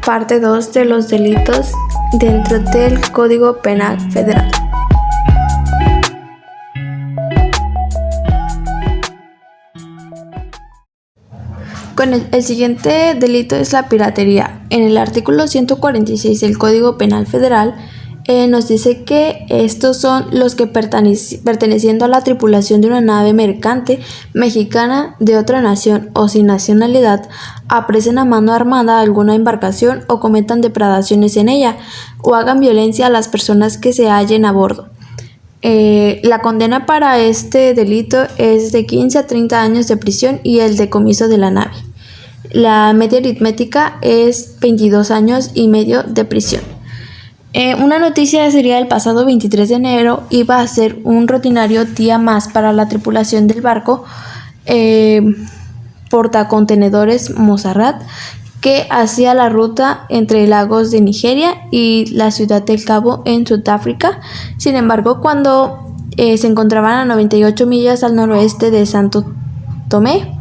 Parte 2 de los delitos dentro del Código Penal Federal. El siguiente delito es la piratería. En el artículo 146 del Código Penal Federal nos dice que estos son los que perteneciendo a la tripulación de una nave mercante mexicana de otra nación o sin nacionalidad apresen a mano armada alguna embarcación o cometan depredaciones en ella o hagan violencia a las personas que se hallen a bordo. La condena para este delito es de 15 a 30 años de prisión y el decomiso de la nave. La media aritmética es 22 años y medio de prisión. Una noticia sería el pasado 23 de enero iba a ser un rutinario día más para la tripulación del barco portacontenedores Montserrat, que hacía la ruta entre lagos de Nigeria y la ciudad del Cabo en Sudáfrica. Sin embargo, cuando se encontraban a 98 millas al noroeste de Santo Tomé,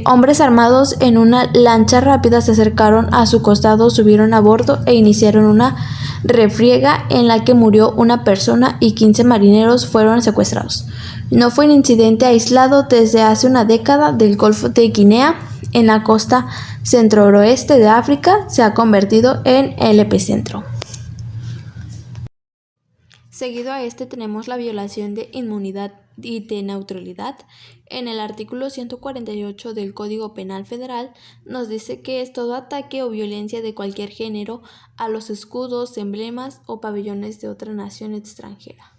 hombres armados en una lancha rápida se acercaron a su costado, subieron a bordo e iniciaron una refriega en la que murió una persona y 15 marineros fueron secuestrados. No fue un incidente aislado. Desde hace una década del Golfo de Guinea, en la costa centro-oeste de África, se ha convertido en el epicentro. Seguido a este tenemos la violación de inmunidad y de neutralidad. En el artículo 148 del Código Penal Federal nos dice que es todo ataque o violencia de cualquier género a los escudos, emblemas o pabellones de otra nación extranjera,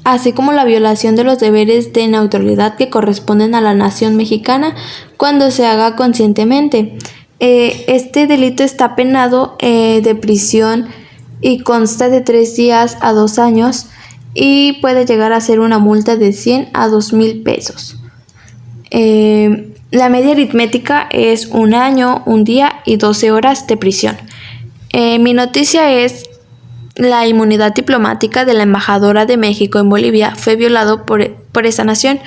así como la violación de los deberes de neutralidad que corresponden a la nación mexicana cuando se haga conscientemente. Este delito está penado de prisión y consta de 3 días a 2 años y puede llegar a ser una multa de 100 a 2,000 pesos. La media aritmética es 1 año, 1 día y 12 horas de prisión. Mi noticia es: la inmunidad diplomática de la embajadora de México en Bolivia fue violado por esa nación.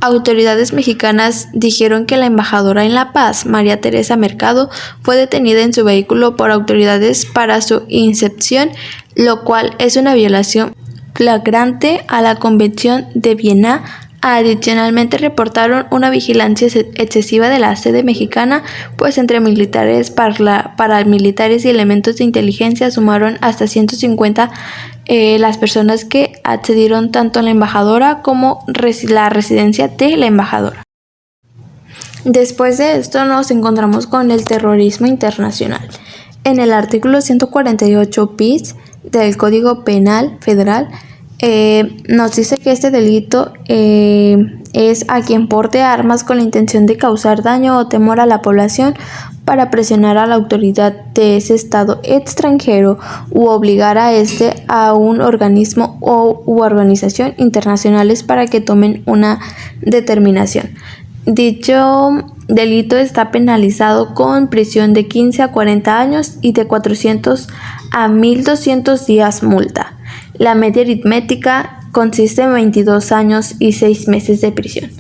Autoridades mexicanas dijeron que la embajadora en La Paz, María Teresa Mercado, fue detenida en su vehículo por autoridades para su incepción, lo cual es una violación flagrante a la Convención de Viena. Adicionalmente reportaron una vigilancia excesiva de la sede mexicana, pues entre militares, paramilitares y elementos de inteligencia sumaron hasta 150 las personas que accedieron tanto a la embajadora como la residencia de la embajadora. Después de esto nos encontramos con el terrorismo internacional. En el artículo 148 bis del Código Penal Federal nos dice que este delito es a quien porte armas con la intención de causar daño o temor a la población para presionar a la autoridad de ese estado extranjero u obligar a un organismo u organización internacionales para que tomen una determinación. Dicho delito está penalizado con prisión de 15 a 40 años y de 400 a 1,200 días multa. La media aritmética consiste en 22 años y 6 meses de prisión.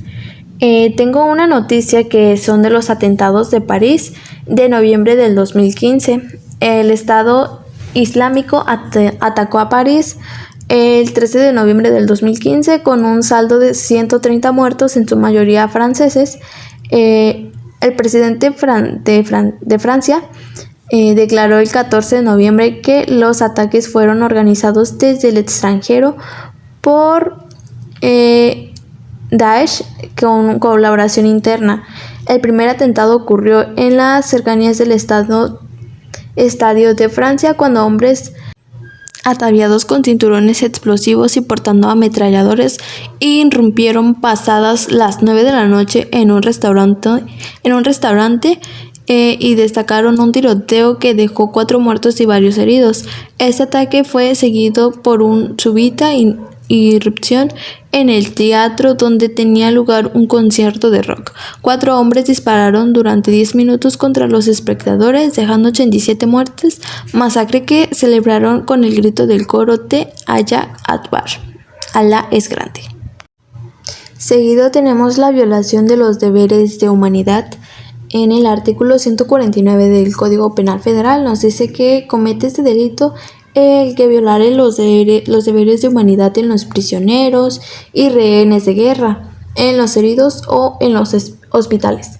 Tengo una noticia que son de los atentados de París de noviembre del 2015. El Estado Islámico atacó a París el 13 de noviembre del 2015 con un saldo de 130 muertos, en su mayoría franceses. El presidente de Francia declaró el 14 de noviembre que los ataques fueron organizados desde el extranjero por Daesh con colaboración interna. El primer atentado ocurrió en las cercanías del estadio de Francia, cuando hombres ataviados con cinturones explosivos y portando ametralladores irrumpieron pasadas las 9 de la noche en un restaurante y destacaron un tiroteo que dejó 4 muertos y varios heridos. Este ataque fue seguido por una súbita irrupción en el teatro donde tenía lugar un concierto de rock. 4 hombres dispararon durante 10 minutos contra los espectadores, dejando 87 muertes, masacre que celebraron con el grito del coro de Allah Akbar, Alá es grande. Seguido tenemos la violación de los deberes de humanidad. En el artículo 149 del Código Penal Federal nos dice que comete este delito el que violare los deberes de humanidad en los prisioneros y rehenes de guerra, en los heridos o en los hospitales.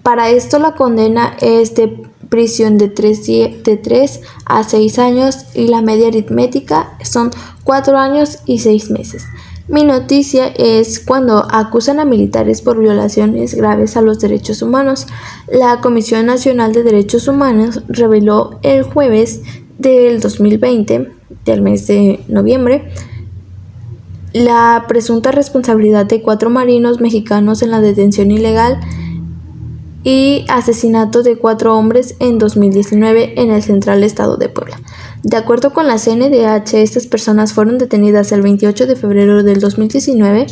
Para esto la condena es de prisión de 3 a 6 años y la media aritmética son 4 años y 6 meses. Mi noticia es cuando acusan a militares por violaciones graves a los derechos humanos. La Comisión Nacional de Derechos Humanos reveló el jueves del 2020, del mes de noviembre, la presunta responsabilidad de 4 marinos mexicanos en la detención ilegal y asesinato de 4 hombres en 2019 en el Central Estado de Puebla. De acuerdo con la CNDH, estas personas fueron detenidas el 28 de febrero del 2019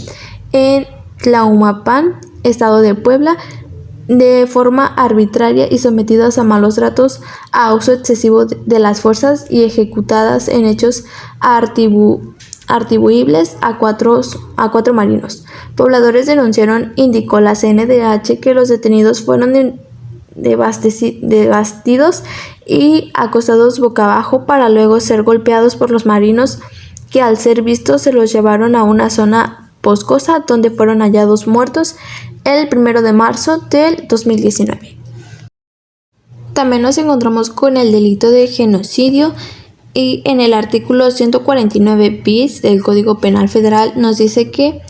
en Tlahumapan, Estado de Puebla, de forma arbitraria y sometidas a malos tratos, a uso excesivo de las fuerzas y ejecutadas en hechos atribuibles a cuatro marinos. Pobladores denunciaron, indicó la CNDH, que los detenidos fueron devastados y acostados boca abajo para luego ser golpeados por los marinos, que al ser vistos se los llevaron a una zona boscosa donde fueron hallados muertos el 1 de marzo del 2019. También nos encontramos con el delito de genocidio y en el artículo 149 bis del Código Penal Federal nos dice que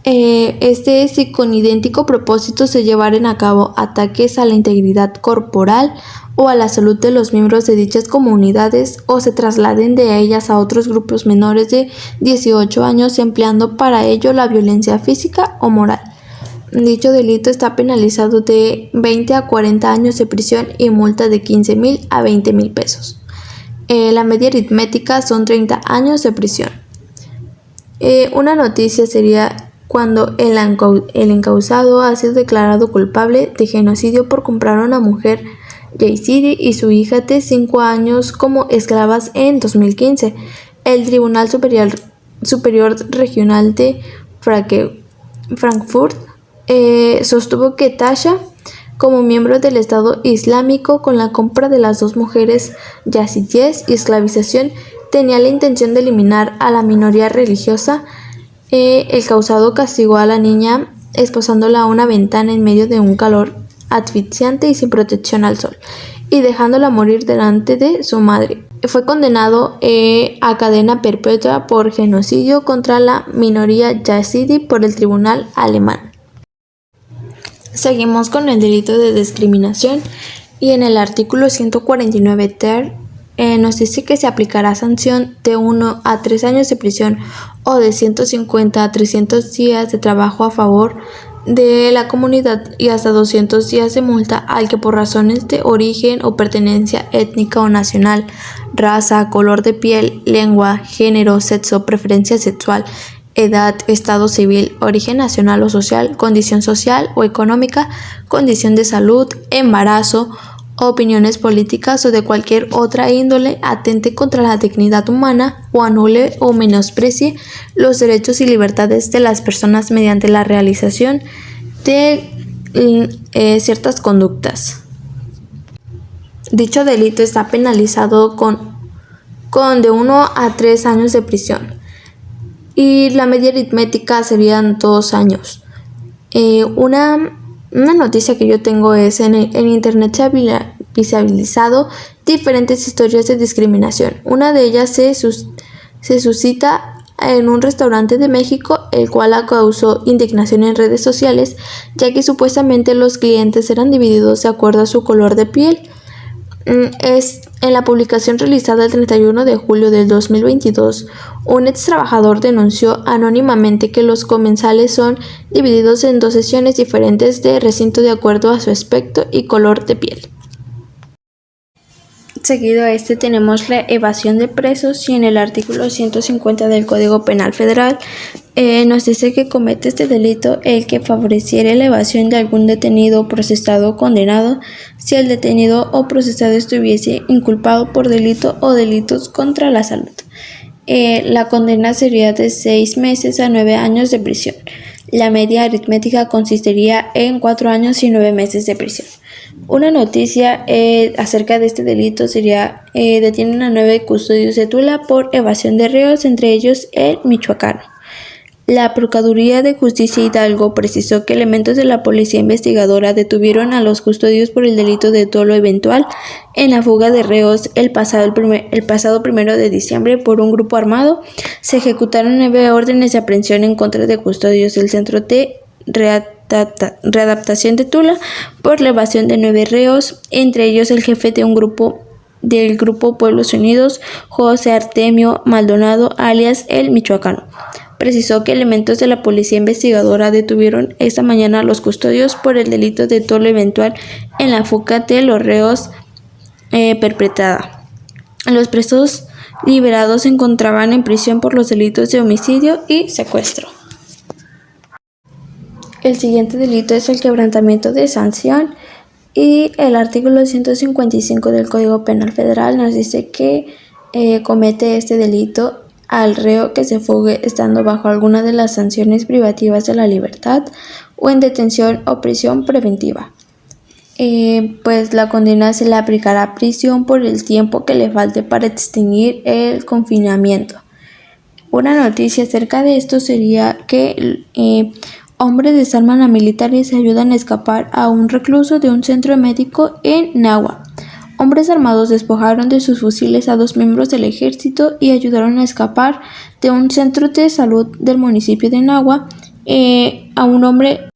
este es si con idéntico propósito se llevaren a cabo ataques a la integridad corporal o a la salud de los miembros de dichas comunidades o se trasladen de ellas a otros grupos menores de 18 años empleando para ello la violencia física o moral. Dicho delito está penalizado de 20 a 40 años de prisión y multa de 15,000 a 20,000 pesos. La media aritmética son 30 años de prisión. Una noticia sería cuando el encausado ha sido declarado culpable de genocidio por comprar a una mujer, Yacydi, y su hija de 5 años como esclavas en 2015. El Tribunal Superior Regional de Frankfurt sostuvo que Tasha, como miembro del Estado Islámico, con la compra de las 2 mujeres yazidíes y esclavización, tenía la intención de eliminar a la minoría religiosa. El causado castigó a la niña esposándola a una ventana en medio de un calor asfixiante y sin protección al sol, y dejándola morir delante de su madre. Fue condenado a cadena perpetua por genocidio contra la minoría yazidi por el tribunal alemán. Seguimos con el delito de discriminación y en el artículo 149 ter nos dice que se aplicará sanción de 1 a 3 años de prisión o de 150 a 300 días de trabajo a favor de la comunidad y hasta 200 días de multa al que por razones de origen o pertenencia étnica o nacional, raza, color de piel, lengua, género, sexo, preferencia sexual, edad, estado civil, origen nacional o social, condición social o económica, condición de salud, embarazo, opiniones políticas o de cualquier otra índole atente contra la dignidad humana o anule o menosprecie los derechos y libertades de las personas mediante la realización de ciertas conductas. Dicho delito está penalizado con de 1 a 3 años de prisión y la media aritmética serían 2 años. Una noticia que yo tengo es en internet se ha visibilizado diferentes historias de discriminación. Una de ellas se suscita en un restaurante de México, el cual causó indignación en redes sociales, ya que supuestamente los clientes eran divididos de acuerdo a su color de piel. Es en la publicación realizada el 31 de julio del 2022, un ex trabajador denunció anónimamente que los comensales son divididos en 2 sesiones diferentes de recinto de acuerdo a su aspecto y color de piel. Seguido a este tenemos la evasión de presos y en el artículo 150 del Código Penal Federal nos dice que comete este delito el que favoreciere la evasión de algún detenido, procesado o condenado si el detenido o procesado estuviese inculpado por delito o delitos contra la salud. La condena sería de 6 meses a 9 años de prisión. La media aritmética consistiría en 4 años y 9 meses de prisión. Una noticia acerca de este delito sería detienen a 9 custodios de Tula por evasión de reos, entre ellos el michoacano. La Procuraduría de Justicia Hidalgo precisó que elementos de la policía investigadora detuvieron a los custodios por el delito de dolo eventual en la fuga de reos el pasado 1 de diciembre por un grupo armado. Se ejecutaron 9 órdenes de aprehensión en contra de custodios del Centro de Readaptación de Tula por la evasión de 9 reos, entre ellos el jefe de del grupo Pueblos Unidos, José Artemio Maldonado, alias el Michoacano. Precisó que elementos de la policía investigadora detuvieron esta mañana a los custodios por el delito de dolo eventual en la fuga de los reos perpetrada. Los presos liberados se encontraban en prisión por los delitos de homicidio y secuestro. El siguiente delito es el quebrantamiento de sanción y el artículo 155 del Código Penal Federal nos dice que comete este delito al reo que se fugue estando bajo alguna de las sanciones privativas de la libertad o en detención o prisión preventiva. Pues la condena se le aplicará prisión por el tiempo que le falte para extinguir el confinamiento. Una noticia acerca de esto sería que hombres desarman a militares y ayudan a escapar a un recluso de un centro médico en Nahua. Hombres armados despojaron de sus fusiles a 2 miembros del ejército y ayudaron a escapar de un centro de salud del municipio de Nahua a un hombre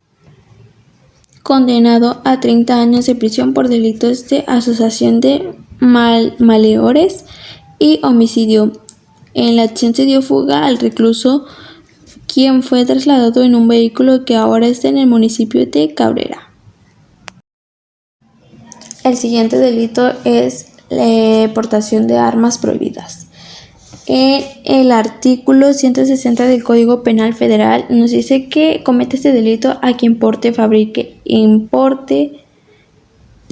condenado a 30 años de prisión por delitos de asociación de malhechores y homicidio. En la acción se dio fuga al recluso, quien fue trasladado en un vehículo que ahora está en el municipio de Cabrera. El siguiente delito es la portación de armas prohibidas. En el artículo 160 del Código Penal Federal nos dice que comete este delito a quien porte, fabrique, importe,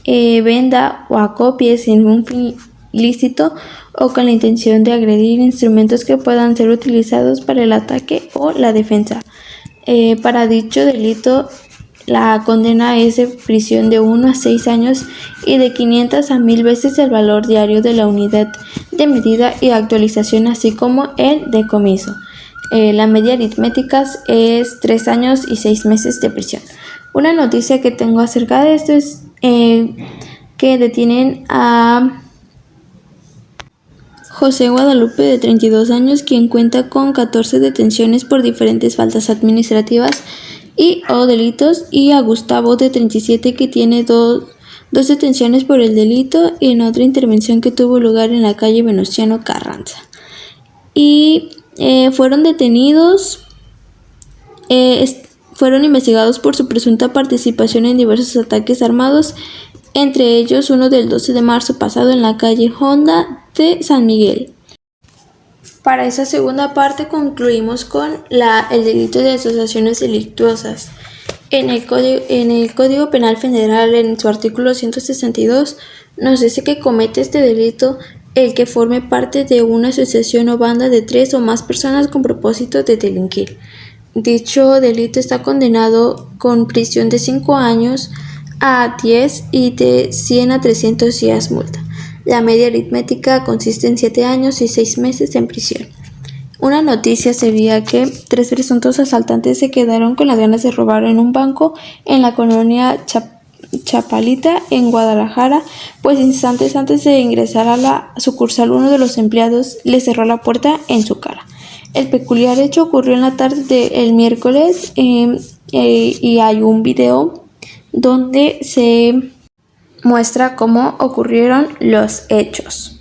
venda o acopie sin un fin ilícito o con la intención de agredir instrumentos que puedan ser utilizados para el ataque o la defensa. Para dicho delito, la condena es de prisión de 1 a 6 años y de 500 a 1000 veces el valor diario de la unidad de medida y actualización, así como el decomiso. La media aritmética es 3 años y 6 meses de prisión. Una noticia que tengo acerca de esto es que detienen a José Guadalupe, de 32 años, quien cuenta con 14 detenciones por diferentes faltas administrativas o delitos, y a Gustavo, de 37, que tiene dos detenciones por el delito y en otra intervención que tuvo lugar en la calle Venustiano Carranza. Y fueron detenidos, fueron investigados por su presunta participación en diversos ataques armados, entre ellos uno del 12 de marzo pasado en la calle Honda de San Miguel. Para esa segunda parte concluimos con el delito de asociaciones delictuosas. En el Código Penal Federal, en su artículo 162, nos dice que comete este delito el que forme parte de una asociación o banda de 3 o más personas con propósito de delinquir. Dicho delito está condenado con prisión de 5 años a 10 y de 100 a 300 días multa. La media aritmética consiste en 7 años y 6 meses en prisión. Una noticia sería que 3 presuntos asaltantes se quedaron con las ganas de robar en un banco en la colonia Chapalita, en Guadalajara, pues instantes antes de ingresar a la sucursal, uno de los empleados le cerró la puerta en su cara. El peculiar hecho ocurrió en la tarde del miércoles y hay un video donde se muestra cómo ocurrieron los hechos.